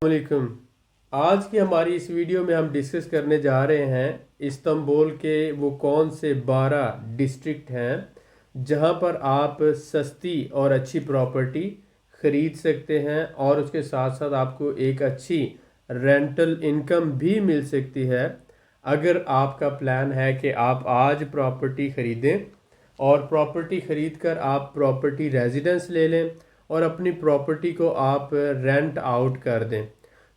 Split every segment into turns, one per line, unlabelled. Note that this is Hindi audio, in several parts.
वालेकुम। आज की हमारी इस वीडियो में हम डिस्कस करने जा रहे हैं इस्तांबुल के वो कौन से 12 डिस्ट्रिक्ट हैं जहां पर आप सस्ती और अच्छी प्रॉपर्टी ख़रीद सकते हैं और उसके साथ साथ आपको एक अच्छी रेंटल इनकम भी मिल सकती है अगर आपका प्लान है कि आप आज प्रॉपर्टी ख़रीदें और प्रॉपर्टी ख़रीद कर आप प्रॉपर्टी रेजिडेंस ले लें और अपनी प्रॉपर्टी को आप रेंट आउट कर दें।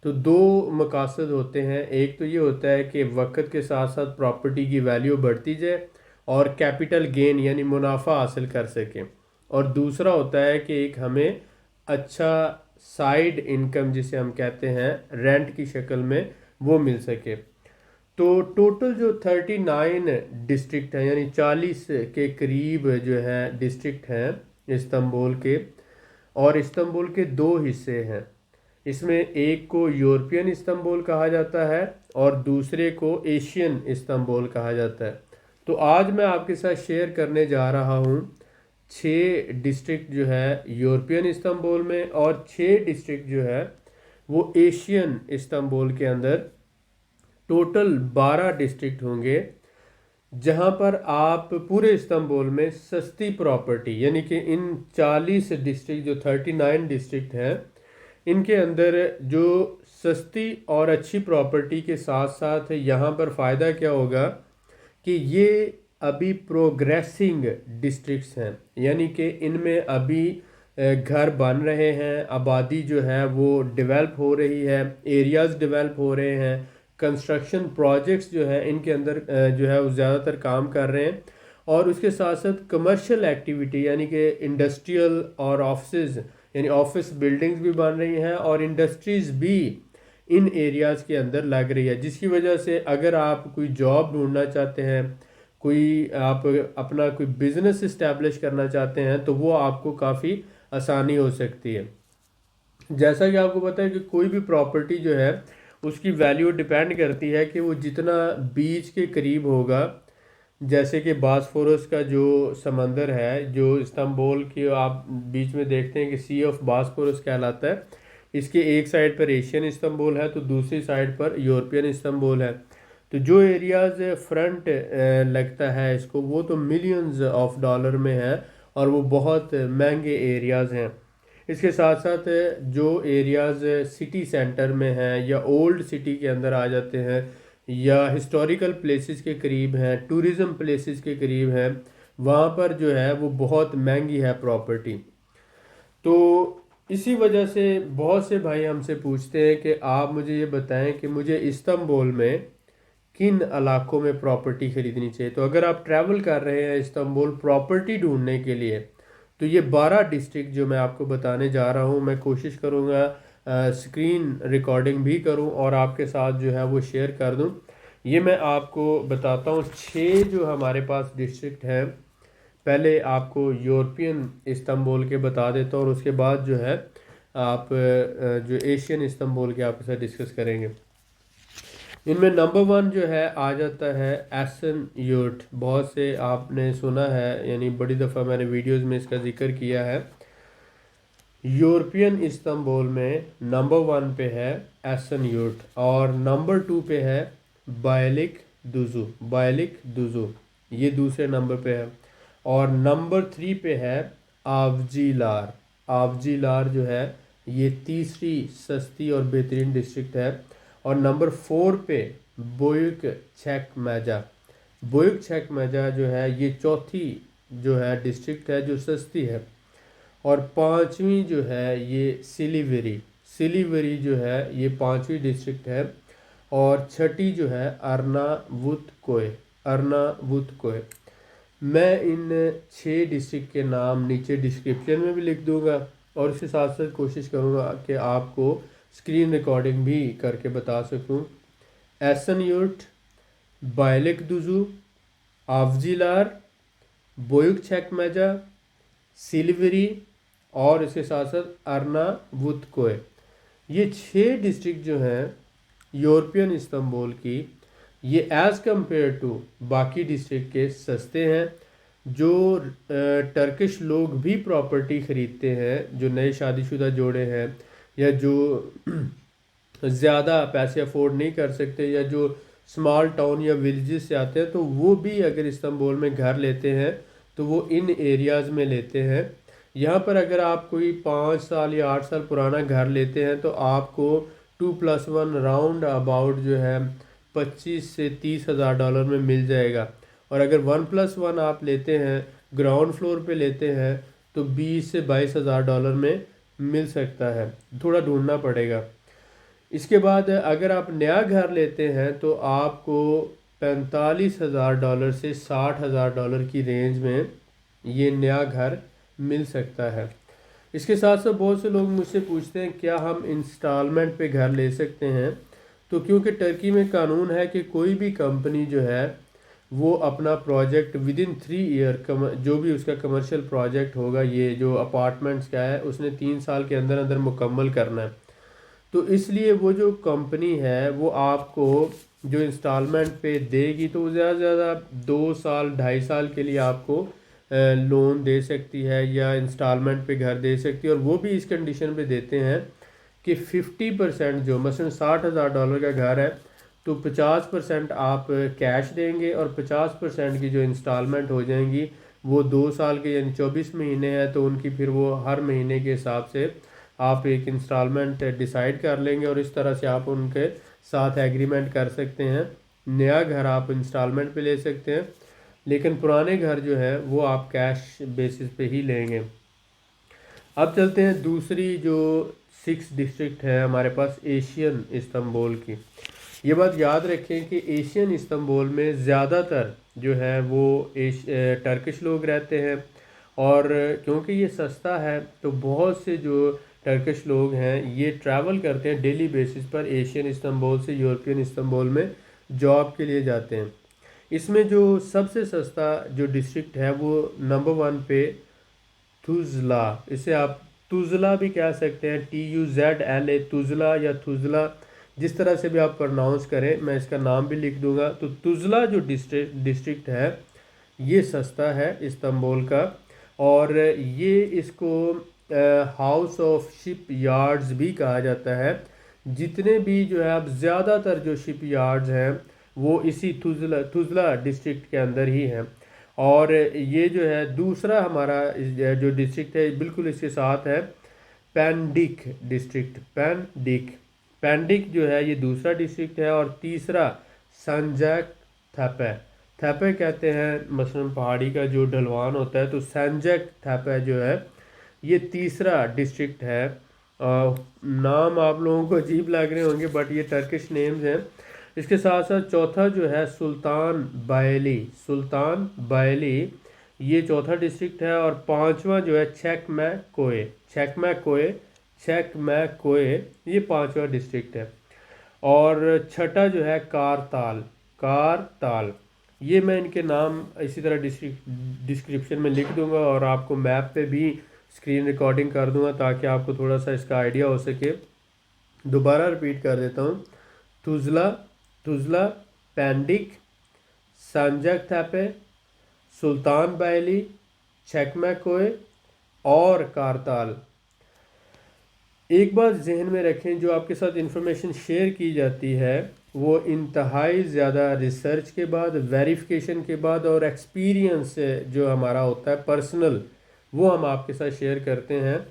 तो दो मकासद होते हैं। एक तो ये होता है कि वक्त के साथ साथ प्रॉपर्टी की वैल्यू बढ़ती जाए और कैपिटल गेन यानी मुनाफा हासिल कर सकें, और दूसरा होता है कि एक हमें अच्छा साइड इनकम जिसे हम कहते हैं रेंट की शक्ल में वो मिल सके। तो टोटल जो 39 डिस्ट्रिक्ट हैं यानी 40 के करीब जो है डिस्ट्रिक्ट हैं इस्तांबुल के, और इस्तांबुल के दो हिस्से हैं। इसमें एक को यूरोपियन इस्तांबुल कहा जाता है और दूसरे को एशियन इस्तांबुल कहा जाता है। तो आज मैं आपके साथ शेयर करने जा रहा हूँ 6 डिस्ट्रिक्ट जो है यूरोपियन इस्तांबुल में और 6 डिस्ट्रिक्ट जो है वो एशियन इस्तांबुल के अंदर। टोटल 12 डिस्ट्रिक्ट होंगे जहां पर आप पूरे इस्तांबुल में सस्ती प्रॉपर्टी यानी कि इन 40 डिस्ट्रिक्ट जो 39 डिस्ट्रिक्ट हैं इनके अंदर जो सस्ती और अच्छी प्रॉपर्टी के साथ साथ यहाँ पर फ़ायदा क्या होगा कि ये अभी प्रोग्रेसिंग डिस्ट्रिक्ट्स हैं, यानी कि इनमें अभी घर बन रहे हैं, आबादी जो है वो डेवलप हो रही है, एरियाज़ डेवलप हो रहे हैं, कंस्ट्रक्शन प्रोजेक्ट्स जो है इनके अंदर जो है वो ज़्यादातर काम कर रहे हैं। और उसके साथ साथ कमर्शियल एक्टिविटी यानी कि इंडस्ट्रियल और ऑफिस यानी ऑफिस बिल्डिंग्स भी बन रही हैं और इंडस्ट्रीज़ भी इन एरियाज़ के अंदर लग रही है, जिसकी वजह से अगर आप कोई जॉब ढूंढना चाहते हैं, कोई आप अपना कोई बिजनेस इस्टेब्लिश करना चाहते हैं तो वो आपको काफ़ी आसानी हो सकती है। जैसा कि आपको पता है कि कोई भी प्रॉपर्टी जो है उसकी वैल्यू डिपेंड करती है कि वो जितना बीच के करीब होगा। जैसे कि बासफोरस का जो समंदर है जो इस्तांबुल की आप बीच में देखते हैं कि सी ऑफ बासफोरस कहलाता है, इसके एक साइड पर एशियन इस्तांबुल है तो दूसरी साइड पर यूरोपियन इस्तांबुल है। तो जो एरियाज़ फ्रंट लगता है इसको वो तो मिलियंस ऑफ डॉलर में है और वो बहुत महंगे एरियाज़ हैं। इसके साथ साथ जो एरियाज़ सिटी सेंटर में हैं या ओल्ड सिटी के अंदर आ जाते हैं या हिस्टोरिकल प्लेसेस के करीब हैं, टूरिज़म प्लेसेस के करीब हैं, वहाँ पर जो है वो बहुत महंगी है प्रॉपर्टी। तो इसी वजह से बहुत से भाई हमसे पूछते हैं कि आप मुझे ये बताएं कि मुझे इस्तांबुल में किन इलाकों में प्रॉपर्टी ख़रीदनी चाहिए। तो अगर आप ट्रैवल कर रहे हैं इस्तांबुल प्रॉपर्टी ढूंढने के लिए तो ये 12 डिस्ट्रिक्ट जो मैं आपको बताने जा रहा हूँ मैं कोशिश करूँगा स्क्रीन रिकॉर्डिंग भी करूँ और आपके साथ जो है वो शेयर कर दूँ। ये मैं आपको बताता हूँ 6 जो हमारे पास डिस्ट्रिक्ट हैं। पहले आपको यूरोपियन इस्तांबुल के बता देता हूँ और उसके बाद जो है आप जो एशियन इस्तांबुल के आपके साथ डिस्कस करेंगे। इनमें नंबर 1 जो है आ जाता है एसन यूर्ट। बहुत से आपने सुना है, यानी बड़ी दफ़ा मैंने वीडियोस में इसका जिक्र किया है। यूरोपियन इस्तांबुल में नंबर 1 पे है एसन यूर्ट और नंबर 2 पे है बायलिक दुजू। बायलिक दुजू ये दूसरे नंबर पे है और नंबर 3 पे है आवजीलार। आवजीलार जो है ये तीसरी सस्ती और बेहतरीन डिस्ट्रिक्ट है। और नंबर 4 पे बोयुक चेक मैजा। बोयुक चेक मैजा जो है ये चौथी जो है डिस्ट्रिक्ट है जो सस्ती है। और पांचवी जो है ये सिलीवरी। सिलीवरी जो है ये पांचवी डिस्ट्रिक्ट है। और छठी जो है अर्नावुतकोय। अर्नावुतकोय। मैं इन 6 डिस्ट्रिक्ट के नाम नीचे डिस्क्रिप्शन में भी लिख दूंगा और इसके साथ साथ कोशिश करूंगा कि आपको स्क्रीन रिकॉर्डिंग भी करके बता सकूं। एसनयूट, बायलिकडुजु, आवजीलार, बोयुक चेकमेजा, सिल्वरी और इसके साथ साथ अर्नावुतकोय। ये 6 डिस्ट्रिक्ट जो हैं यूरोपियन इस्तांबुल की, ये एज़ कम्पेयर टू बाकी डिस्ट्रिक्ट के सस्ते हैं। जो टर्किश लोग भी प्रॉपर्टी ख़रीदते हैं, जो नए शादीशुदा जोड़े हैं या जो ज़्यादा पैसे अफोर्ड नहीं कर सकते, या जो स्मॉल टाउन या विलेजेस से आते हैं, तो वो भी अगर इस्तांबुल में घर लेते हैं तो वो इन एरियाज़ में लेते हैं। यहाँ पर अगर आप कोई 5 साल या 8 साल पुराना घर लेते हैं तो आपको 2+1 राउंड अबाउट जो है 25 से 30 हज़ार डॉलर में मिल जाएगा। और अगर 1+1 आप लेते हैं, ग्राउंड फ्लोर पे लेते हैं, तो 20 से 22 हज़ार डॉलर में मिल सकता है, थोड़ा ढूंढना पड़ेगा। इसके बाद अगर आप नया घर लेते हैं तो आपको 45 हज़ार डॉलर से 60 हज़ार डॉलर की रेंज में ये नया घर मिल सकता है। इसके साथ साथ बहुत से लोग मुझसे पूछते हैं क्या हम इंस्टॉलमेंट पे घर ले सकते हैं। तो क्योंकि टर्की में कानून है कि कोई भी कंपनी जो है वो अपना प्रोजेक्ट विद इन 3 ईयर, जो भी उसका कमर्शियल प्रोजेक्ट होगा, ये जो अपार्टमेंट्स का है, उसने 3 साल के अंदर अंदर मुकम्मल करना है। तो इसलिए वो जो कंपनी है वो आपको जो इंस्टॉलमेंट पे देगी तो ज़्यादा से ज़्यादा 2 साल 2.5 साल के लिए आपको लोन दे सकती है या इंस्टॉलमेंट पे घर दे सकती है। और वो भी इस कंडीशन पे देते हैं कि 50% जो मसलन 60 हज़ार डॉलर का घर है तो 50% आप कैश देंगे और 50% की जो इंस्टॉलमेंट हो जाएंगी वो 2 साल के यानी 24 महीने हैं, तो उनकी फिर वो हर महीने के हिसाब से आप एक इंस्टॉलमेंट डिसाइड कर लेंगे और इस तरह से आप उनके साथ एग्रीमेंट कर सकते हैं। नया घर आप इंस्टॉलमेंट पे ले सकते हैं, लेकिन पुराने घर जो है वो आप कैश बेसिस पे ही लेंगे। अब चलते हैं दूसरी जो 6 डिस्ट्रिक्ट है हमारे पास एशियन इस्तांबुल की। ये बात याद रखें कि एशियन इस्तांबुल में ज़्यादातर जो है वो टर्किश लोग रहते हैं। और क्योंकि ये सस्ता है तो बहुत से जो टर्किश लोग हैं ये ट्रैवल करते हैं डेली बेसिस पर एशियन इस्तांबुल से यूरोपियन इस्तांबुल में जॉब के लिए जाते हैं। इसमें जो सबसे सस्ता जो डिस्ट्रिक्ट है वो नंबर 1 पे तुजला, इसे आप तुजला भी कह सकते हैं, TUZLA, तुजला या तुजला, जिस तरह से भी आप प्रोनाउंस करें, मैं इसका नाम भी लिख दूंगा। तो तुजला जो डिस्ट्रिक्ट है ये सस्ता है इस्तांबुल का, और ये इसको हाउस ऑफ शिप यार्ड्स भी कहा जाता है। जितने भी जो है अब ज़्यादातर जो शिप यार्ड्स हैं वो इसी तुजला डिस्ट्रिक्ट के अंदर ही हैं। और ये जो है दूसरा हमारा जो डिस्ट्रिक्ट है बिल्कुल इसके साथ है, पेंडिक डिस्ट्रिक्ट। पेंडिक जो है ये दूसरा डिस्ट्रिक्ट है। और तीसरा संजक थेपे, थेपे कहते हैं मसलन पहाड़ी का जो ढलवान होता है, तो संजक थेपे जो है ये तीसरा डिस्ट्रिक्ट है। नाम आप लोगों को अजीब लग रहे होंगे बट ये टर्किश नेम्स हैं। इसके साथ साथ चौथा जो है सुल्तान बायली, ये चौथा डिस्ट्रिक्ट है। और पांचवा जो है चेकमैकोए, ये पांचवा डिस्ट्रिक्ट है। और छठा जो है कारताल, ये मैं इनके नाम इसी तरह डिस्क्रिप्शन में लिख दूंगा और आपको मैप पे भी स्क्रीन रिकॉर्डिंग कर दूंगा ताकि आपको थोड़ा सा इसका आइडिया हो सके। दोबारा रिपीट कर देता हूँ, तुजला, पेंडिक, संजक थेपे, सुल्तान बायली, चेकमैकोए और कारताल। एक बात जहन में रखें, जो आपके साथ इंफॉर्मेशन शेयर की जाती है वो इंतहाई ज़्यादा रिसर्च के बाद, वेरिफिकेशन के बाद और एक्सपीरियंस जो हमारा होता है पर्सनल, वो हम आपके साथ शेयर करते हैं।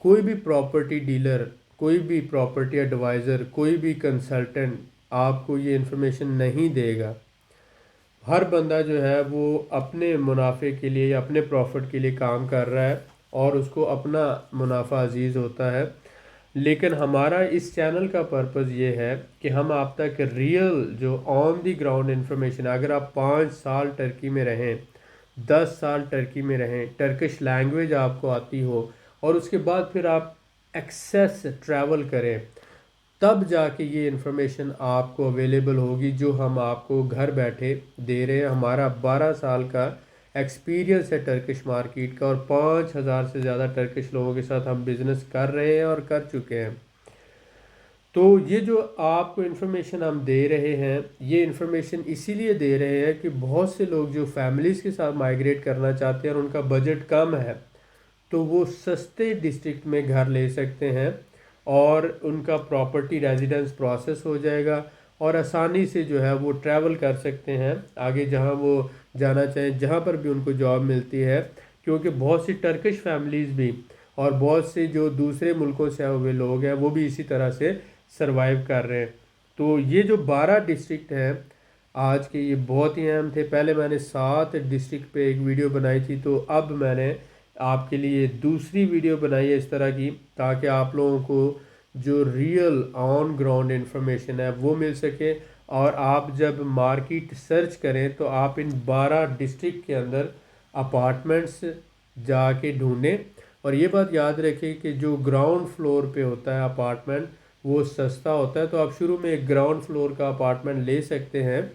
कोई भी प्रॉपर्टी डीलर, कोई भी प्रॉपर्टी एडवाइज़र, कोई भी कंसल्टेंट आपको ये इन्फॉर्मेशन नहीं देगा। हर बंदा जो है वो अपने मुनाफे के लिए या अपने प्रॉफिट के लिए काम कर रहा है और उसको अपना मुनाफा अजीज़ होता है। लेकिन हमारा इस चैनल का पर्पज़ ये है कि हम आप तक रियल जो ऑन दी ग्राउंड इन्फॉर्मेशन, अगर आप 5 साल टर्की में रहें, 10 साल टर्की में रहें, टर्किश लैंग्वेज आपको आती हो और उसके बाद फिर आप एक्सेस ट्रैवल करें, तब जाके ये इन्फॉर्मेशन आपको अवेलेबल होगी जो हम आपको घर बैठे दे रहे हैं। हमारा 12 साल का एक्सपीरियंस है टर्किश मार्केट का और 5,000 से ज़्यादा टर्किश लोगों के साथ हम बिज़नेस कर रहे हैं और कर चुके हैं। तो ये जो आपको इन्फॉर्मेशन हम दे रहे हैं, ये इन्फॉर्मेशन इसीलिए दे रहे हैं कि बहुत से लोग जो फैमिलीज़ के साथ माइग्रेट करना चाहते हैं और उनका बजट कम है, तो वो सस्ते डिस्ट्रिक्ट में घर ले सकते हैं। और उनका प्रॉपर्टी रेजिडेंस प्रोसेस हो जाएगा और आसानी से जो है वो ट्रैवल कर सकते हैं आगे जहां वो जाना चाहें, जहां पर भी उनको जॉब मिलती है। क्योंकि बहुत सी टर्किश फैमिलीज़ भी और बहुत से जो दूसरे मुल्कों से आए हुए लोग हैं वो भी इसी तरह से सरवाइव कर रहे हैं। तो ये जो 12 डिस्ट्रिक्ट हैं आज के, ये बहुत ही अहम थे। पहले मैंने 7 डिस्ट्रिक्ट पे एक वीडियो बनाई थी, तो अब मैंने आपके लिए दूसरी वीडियो बनाई है इस तरह की, ताकि आप लोगों को जो रियल ऑन ग्राउंड इंफॉर्मेशन है वो मिल सके। और आप जब मार्केट सर्च करें तो आप इन 12 डिस्ट्रिक्ट के अंदर अपार्टमेंट्स जाके ढूंढें। और ये बात याद रखें कि जो ग्राउंड फ्लोर पे होता है अपार्टमेंट वो सस्ता होता है, तो आप शुरू में एक ग्राउंड फ्लोर का अपार्टमेंट ले सकते हैं।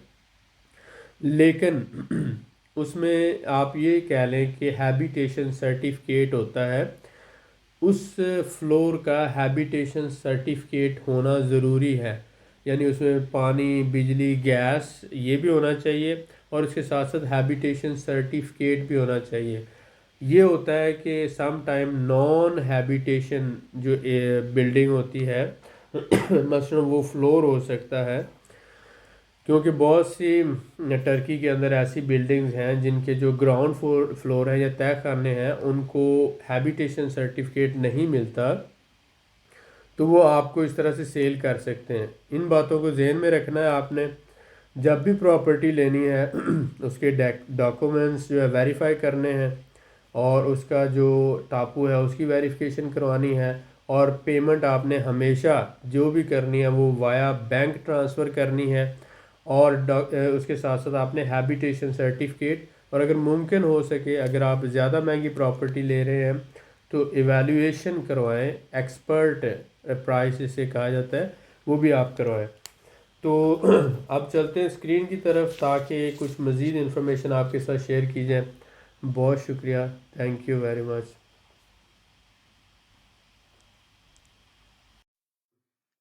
लेकिन उसमें आप ये कह लें कि हैबिटेशन सर्टिफिकेट होता है, उस फ्लोर का हैबिटेशन सर्टिफिकेट होना ज़रूरी है। यानी उसमें पानी, बिजली, गैस ये भी होना चाहिए और उसके साथ साथ हैबिटेशन सर्टिफिकेट भी होना चाहिए। ये होता है कि सम टाइम नॉन हैबिटेशन जो बिल्डिंग होती है मसलन वो फ्लोर हो सकता है, क्योंकि बहुत सी टर्की के अंदर ऐसी बिल्डिंग्स हैं जिनके जो ग्राउंड फ्लोर है या तय खाने हैं उनको हैबिटेशन सर्टिफिकेट नहीं मिलता, तो वो आपको इस तरह से सेल कर सकते हैं। इन बातों को जहन में रखना है आपने। जब भी प्रॉपर्टी लेनी है उसके डॉक्यूमेंट्स जो है वेरीफाई करने हैं और उसका जो टापू है उसकी वेरिफिकेशन करवानी है। और पेमेंट आपने हमेशा जो भी करनी है वो वाया बैंक ट्रांसफ़र करनी है। और उसके साथ साथ आपने हैबिटेशन सर्टिफिकेट, और अगर मुमकिन हो सके अगर आप ज़्यादा महंगी प्रॉपर्टी ले रहे हैं तो इवैल्यूएशन करवाएं, एक्सपर्ट प्राइस इसे कहा जाता है, वो भी आप करवाएं। तो अब चलते हैं स्क्रीन की तरफ ताकि कुछ मज़ीद इन्फॉर्मेशन आपके साथ शेयर की जाए। बहुत शुक्रिया, thank you very much.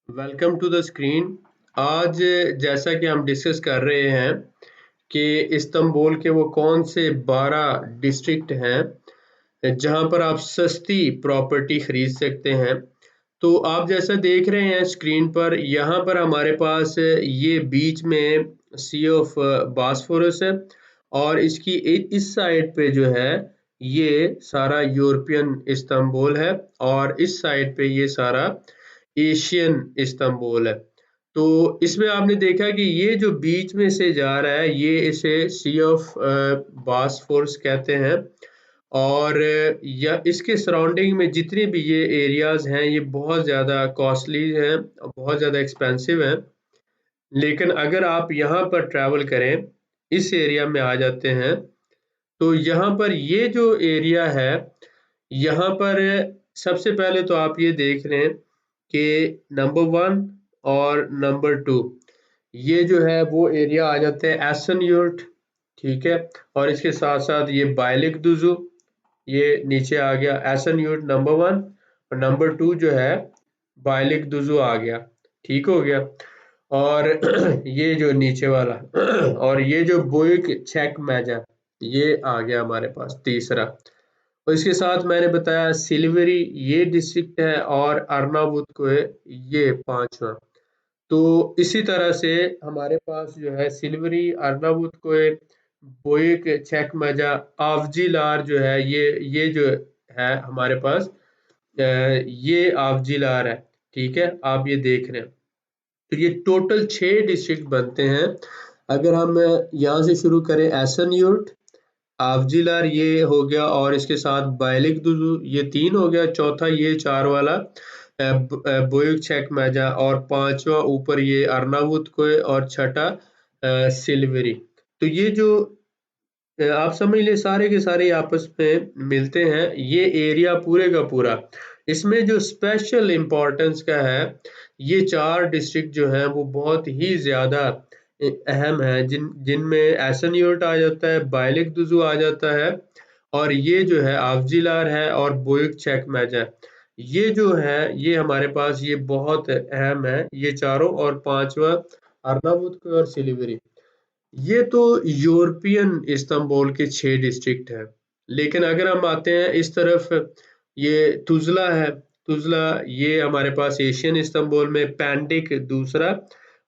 Welcome to the screen. आज जैसा कि हम डिस्कस कर रहे हैं कि इस्तांबुल के वो कौन से 12 डिस्ट्रिक्ट हैं जहां पर आप सस्ती प्रॉपर्टी खरीद सकते हैं। तो आप जैसा देख रहे हैं स्क्रीन पर, यहाँ पर हमारे पास ये बीच में सी ऑफ बॉस्फोरस है और इसकी इस साइड पे जो है ये सारा यूरोपियन इस्तांबुल है और इस साइड पे ये सारा एशियन इस्तांबुल है। तो इसमें आपने देखा कि ये जो बीच में से जा रहा है ये इसे सी ऑफ बॉस्फोरस कहते हैं। और या इसके सराउंडिंग में जितने भी ये एरियाज हैं ये बहुत ज़्यादा कॉस्टली हैं, बहुत ज़्यादा एक्सपेंसिव हैं। लेकिन अगर आप यहाँ पर ट्रैवल करें, इस एरिया में आ जाते हैं, तो यहाँ पर ये जो एरिया है यहाँ पर सबसे पहले तो आप ये देख रहे हैं कि नंबर 1 और नंबर 2 ये जो है वो एरिया आ जाते हैं एसनयूर्ट, ठीक है। और इसके साथ साथ ये बायलिकदुजु ये नीचे आ गया, एसनयूर्ट नंबर 1 और नंबर 2 जो है बायलिकदुजु आ गया, ठीक हो गया। और ये जो नीचे वाला और ये जो बुइक चेक मैजा ये आ गया हमारे पास तीसरा। और इसके साथ मैंने बताया सिल्वरी ये डिस्ट्रिक्ट है और अर्नावुत को है ये पांचवा। तो इसी तरह से हमारे पास जो है सिल्वरी, अर्नावुत को है, बोइक चेक मजा, आवजीलार जो है ये जो है हमारे पास ये आवजीलार है, ठीक है। आप ये देख रहे हैं तो ये टोटल 6 डिस्ट्रिक्ट बनते हैं। अगर हम यहाँ से शुरू करें एसनयूर्ट, आवजिलार ये हो गया और इसके साथ बायलिकदुजु ये 3 हो गया, चौथा ये 4 वाला बोयुक चेक मैजा और पांचवा ऊपर ये अर्नावुत को और छठा सिल्वरी। तो ये जो आप समझ लें सारे के सारे आपस में मिलते हैं, ये एरिया पूरे का पूरा। इसमें जो स्पेशल इम्पोर्टेंस का है, ये 4 डिस्ट्रिक्ट जो हैं वो बहुत ही ज़्यादा अहम है, जिनमें एसनयूर्ट आ जाता है, बायलिकदुजु आ जाता है और ये जो है आवजिलार है और बोयुक चेकमेजा है। ये जो है ये हमारे पास ये बहुत अहम है ये चारों, और पांचवा अर्नावुत और सिलीगुड़ी। ये तो यूरोपियन इस्तांबुल के 6 डिस्ट्रिक्ट हैं। लेकिन अगर हम आते हैं इस तरफ, ये तुजला है, तुजला ये हमारे पास एशियन इस्तांबुल में, पैंडिक दूसरा,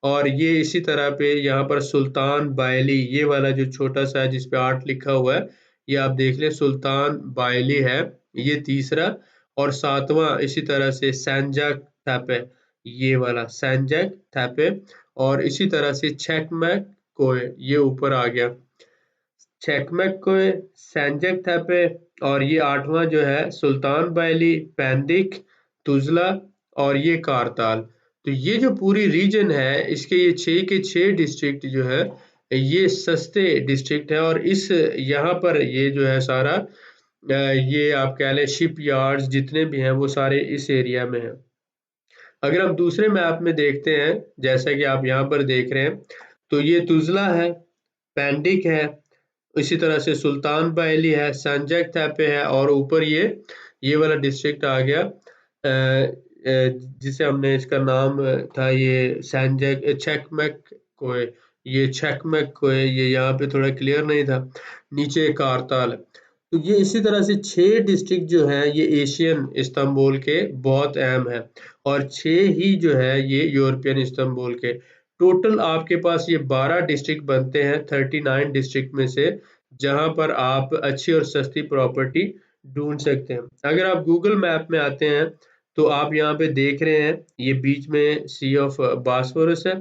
और ये इसी तरह पे यहाँ पर सुल्तान बायली ये वाला जो छोटा सा है जिसपे 8 लिखा हुआ है, ये आप देख लें सुल्तान बायली है, ये तीसरा। और 7वां इसी तरह से सैनजाक थैपे, ये वाला सैनजाक थैपे। और इसी तरह से चेकमैक कोय ये ऊपर आ गया, चेकमैक कोय, सैनजाक थैपे। और ये 8वां जो है सुल्तान बायली, पैंदिक, तुजला और ये कारताल। तो ये जो पूरी रीजन है इसके ये 6 के 6 डिस्ट्रिक्ट जो है ये सस्ते डिस्ट्रिक्ट है। और इस यहाँ पर ये जो है सारा ये आप कह लें शिप यार्ड्स जितने भी हैं वो सारे इस एरिया में हैं। अगर हम दूसरे मैप में देखते हैं जैसा कि आप यहाँ पर देख रहे हैं, तो ये तुजला है, पैंडिक है, इसी तरह से सुल्तान बायली है, संजक थैपे है, और ऊपर ये वाला डिस्ट्रिक्ट आ गया जिसे हमने इसका नाम था ये सैनजक चेकमैक कोय, ये चेकमैक कोय, ये यहाँ पे थोड़ा क्लियर नहीं था, नीचे कारताल। तो ये इसी तरह से 6 डिस्ट्रिक्ट जो हैं ये एशियन इस्तांबुल के बहुत अहम है, और 6 ही जो है ये यूरोपियन इस्तांबुल के। टोटल आपके पास ये 12 डिस्ट्रिक्ट बनते हैं 39 डिस्ट्रिक्ट में से, जहां पर आप अच्छी और सस्ती प्रॉपर्टी ढूंढ सकते हैं। अगर आप गूगल मैप में आते हैं तो आप यहाँ पे देख रहे हैं ये बीच में सी ऑफ बास्फोरस है,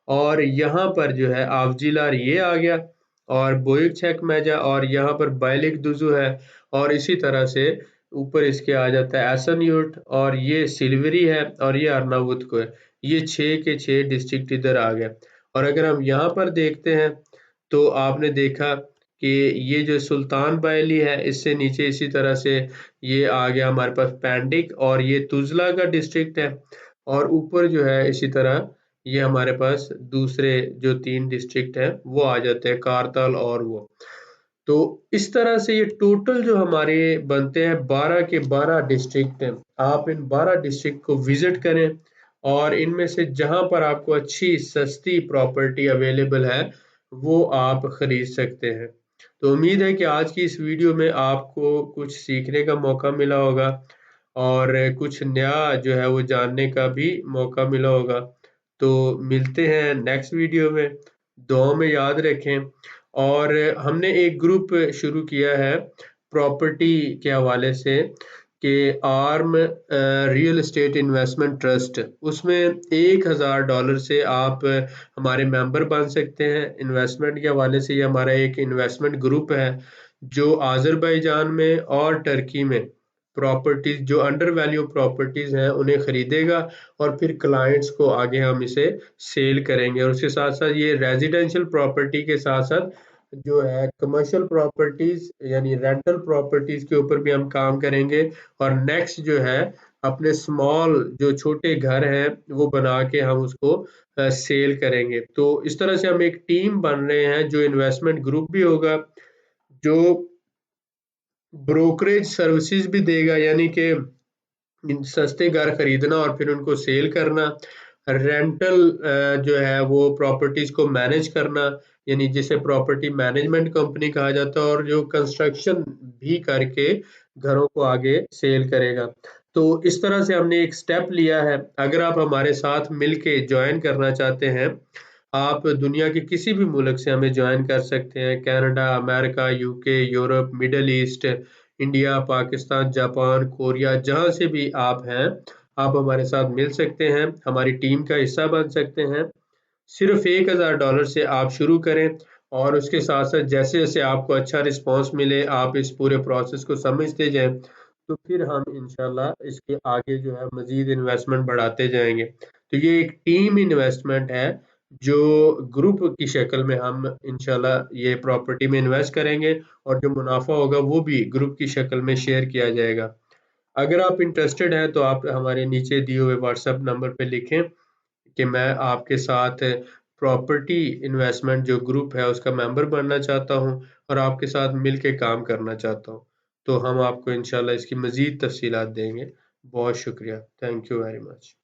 और यहाँ पर जो है आवजिलार ये आ गया, और बोइक छेकमेजा, और यहाँ पर बायलिक दुजू है, और इसी तरह से ऊपर इसके आ जाता है एसनयूट, और ये सिल्वरी है, और ये अर्नावुत को है। ये 6 के 6 डिस्ट्रिक्ट इधर आ गए। और अगर हम यहाँ पर देखते हैं तो आपने देखा कि ये जो सुल्तान बायली है इससे नीचे इसी तरह से ये आ गया हमारे पास पैंडिक, और ये तुजला का डिस्ट्रिक्ट है, और ऊपर जो है इसी तरह ये हमारे पास दूसरे जो 3 डिस्ट्रिक्ट हैं वो आ जाते हैं, कारताल और वो। तो इस तरह से ये टोटल जो हमारे बनते हैं 12 के 12 डिस्ट्रिक्ट हैं। आप इन 12 डिस्ट्रिक्ट को विजिट करें, और इनमें से जहां पर आपको अच्छी सस्ती प्रॉपर्टी अवेलेबल है वो आप खरीद सकते हैं। तो उम्मीद है कि आज की इस वीडियो में आपको कुछ सीखने का मौका मिला होगा, और कुछ नया जो है वो जानने का भी मौका मिला होगा। तो मिलते हैं नेक्स्ट वीडियो में, दुआ में याद रखें। और हमने एक ग्रुप शुरू किया है प्रॉपर्टी के हवाले से कि arm real estate investment trust, उसमें $1000 से आप हमारे मेंबर बन सकते हैं। इन्वेस्टमेंट के हवाले से ये हमारा एक इन्वेस्टमेंट ग्रुप है जो आज़रबाईजान में और टर्की में प्रॉपर्टीज जो अंडर वैल्यू प्रॉपर्टीज हैं उन्हें खरीदेगा, और फिर क्लाइंट्स को आगे हम इसे सेल करेंगे। और उसके साथ साथ ये रेजिडेंशियल प्रॉपर्टी के साथ साथ जो है कमर्शियल प्रॉपर्टीज यानी रेंटल प्रॉपर्टीज के ऊपर भी हम काम करेंगे। और नेक्स्ट जो है अपने स्मॉल जो छोटे घर हैं वो बना के हम उसको सेल करेंगे। तो इस तरह से हम एक टीम बन रहे हैं जो इन्वेस्टमेंट ग्रुप भी होगा, जो ब्रोकरेज सर्विसेज भी देगा, यानी कि सस्ते घर खरीदना और फिर उनको सेल करना, रेंटल जो है वो प्रॉपर्टीज को मैनेज करना, यानी जिसे प्रॉपर्टी मैनेजमेंट कंपनी कहा जाता है, और जो कंस्ट्रक्शन भी करके घरों को आगे सेल करेगा। तो इस तरह से हमने एक स्टेप लिया है। अगर आप हमारे साथ मिलके ज्वाइन करना चाहते हैं, आप दुनिया के किसी भी मुल्क से हमें ज्वाइन कर सकते हैं, Canada, America, UK, Europe, middle east, India, Pakistan, Japan, Korea, जहां से भी आप हैं आप हमारे साथ मिल सकते हैं, हमारी टीम का हिस्सा बन सकते हैं। सिर्फ $1000 से आप शुरू करें, और उसके साथ साथ जैसे जैसे आपको अच्छा रिस्पांस मिले, आप इस पूरे प्रोसेस को समझते जाएं, तो फिर हम इंशाल्लाह इसके आगे जो है मजीद इन्वेस्टमेंट बढ़ाते जाएंगे। तो ये एक टीम इन्वेस्टमेंट है जो ग्रुप की शक्ल में हम इंशाल्लाह ये प्रॉपर्टी में इन्वेस्ट करेंगे, और जो मुनाफा होगा वो भी ग्रुप की शक्ल में शेयर किया जाएगा। अगर आप इंटरेस्टेड हैं तो आप हमारे नीचे दिए हुए व्हाट्सएप नंबर पे लिखें कि मैं आपके साथ प्रॉपर्टी इन्वेस्टमेंट जो ग्रुप है उसका मेंबर बनना चाहता हूं, और आपके साथ मिल के काम करना चाहता हूं। तो हम आपको इंशाल्लाह इसकी मजीद तफसीलात देंगे। बहुत शुक्रिया, थैंक यू वेरी मच।